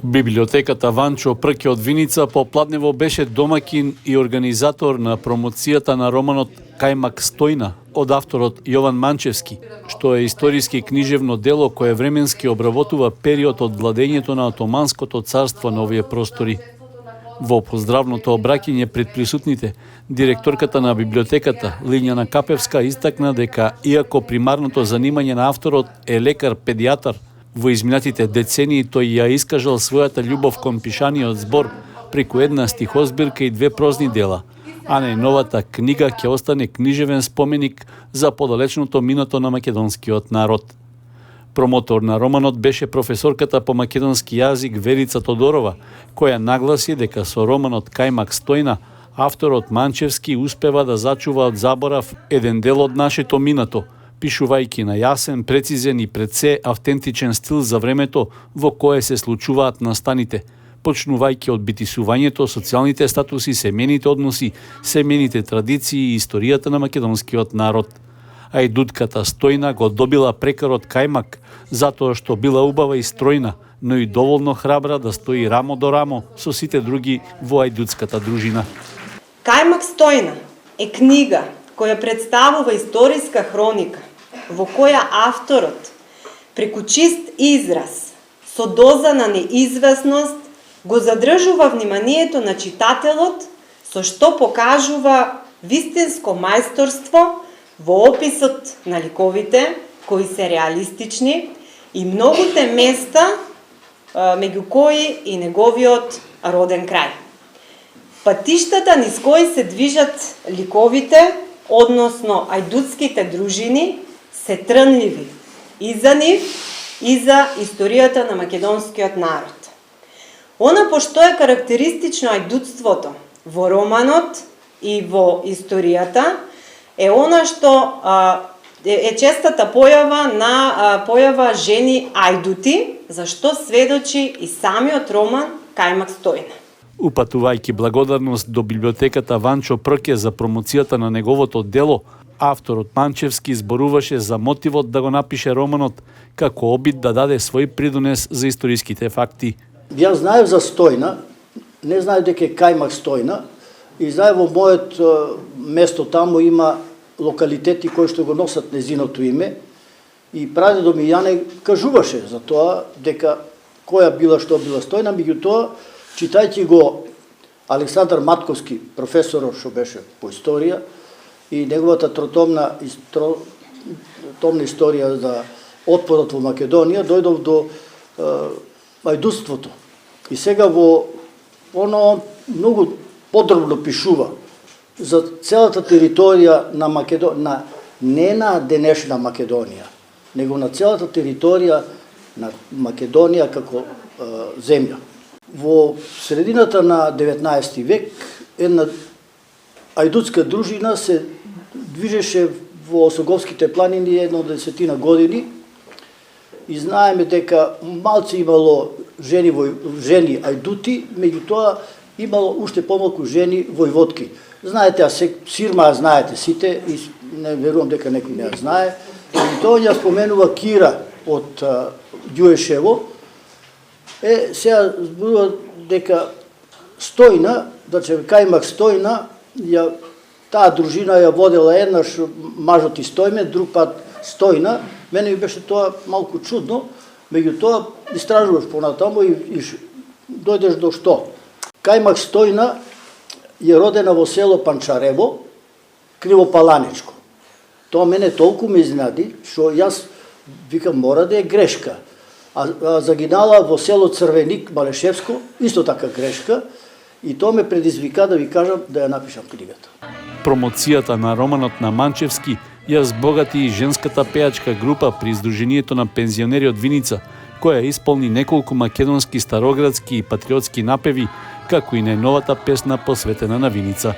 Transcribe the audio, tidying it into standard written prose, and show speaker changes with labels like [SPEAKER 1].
[SPEAKER 1] Библиотеката Ванчо Прке од Виница по Пладнево беше домакин и организатор на промоцијата на романот Кајмак Стојна од авторот Јован Манчевски, што е историски книжевно дело кое временски обработува период од владењето на Отоманското царство на овие простори. Во поздравното обраќање пред присутните, директорката на библиотеката Лиљана Капевска истакна дека иако примарното занимање на авторот е лекар-педијатар, во изминатите децении тој ја искажал својата љубов кон пишаниот збор преку една стихозбирка и две прозни дела, а најновата книга ќе остане книжевен споменик за подалечното минато на македонскиот народ. Промотор на романот беше професорката по македонски јазик Верица Тодорова, која нагласи дека со романот Кајмак Стојна авторот Манчевски успева да зачува од заборав еден дел од нашето минато, пишувајќи на јасен, прецизен и пред се автентичен стил за времето во кое се случуваат настаните, почнувајќи од битисувањето, социјалните статуси, семејните односи, семејните традиции и историјата на македонскиот народ. Ајдутката Стојна го добила прекарот Кајмак, затоа што била убава и стројна, но и доволно храбра да стои рамо до рамо со сите други во ајдутската дружина.
[SPEAKER 2] Кајмак Стојна е книга која представува историска хроника, во која авторот, преку чист израз, со доза на неизвестност, го задржува вниманието на читателот, со што покажува вистинско мајсторство во описот на ликовите, кои се реалистични, и многуте места, меѓу кои и неговиот роден крај. Патиштата низ кои се движат ликовите, односно ајдутските дружини, се трнливи и за нив, и за историјата на македонскиот народ. Она пошто е карактеристично ајдутството во романот и во историјата, е она што е честата појава жени ајдути, за што сведочи и самиот роман Кајмак Стојна.
[SPEAKER 1] Упатувајќи благодарност до библиотеката Ванчо Прке за промоцијата на неговото дело, авторот Манчевски зборуваше за мотивот да го напише романот, како обид да даде свој придонес за историските факти.
[SPEAKER 3] Ја знаев за Стојна, не знаев дека е Кајмак Стојна, и знаев во мојот место таму има локалитети кои што го носат незиното име, и прадедо ми Јане кажуваше за тоа дека која била што била Стојна, меѓутоа читајќи го Александар Матковски, професорот што беше по историја, и неговата томна историја за отпорот во Македонија, дојдов до ајдутството. И сега во он многу подробно пишува за целата територија на Македонија, не на денешна Македонија, него на целата територија на Македонија како земја. Во средината на 19 век една ајдутска дружина се движеше во Осоговските планини едно 10 години и знаеме дека малци имало жени ајдути, меѓутоа имало уште помалку жени војводки. Знаете, а Сирма знаете сите и не верувам дека некој не ја знае. И тоа ја споменува Кира од Ѓуешево. Сега зборува дека Стојна, значи Кајмак Стојна, таа дружина ја водела еднаш мажот и Стојме, друг пат Стојна. Мене ми беше тоа малку чудно, меѓутоа истражуваш понатаму и дојдеш до што. Кајмак Стојна е родена во село Панчарево, Кривопаланичко. Тоа мене толку ме изненади, што јас викам мора да е грешка. А загинала во село Црвеник, Малешевско, исто така грешка, и тоа ме предизвика да ви кажам да ја напишам книгата.
[SPEAKER 1] Промоцијата на романот на Манчевски ја збогати и женската пејачка група при Издруженијето на пензионери од Виница, која исполни неколку македонски, староградски и патриотски напеви, како и најновата песна посветена на Виница.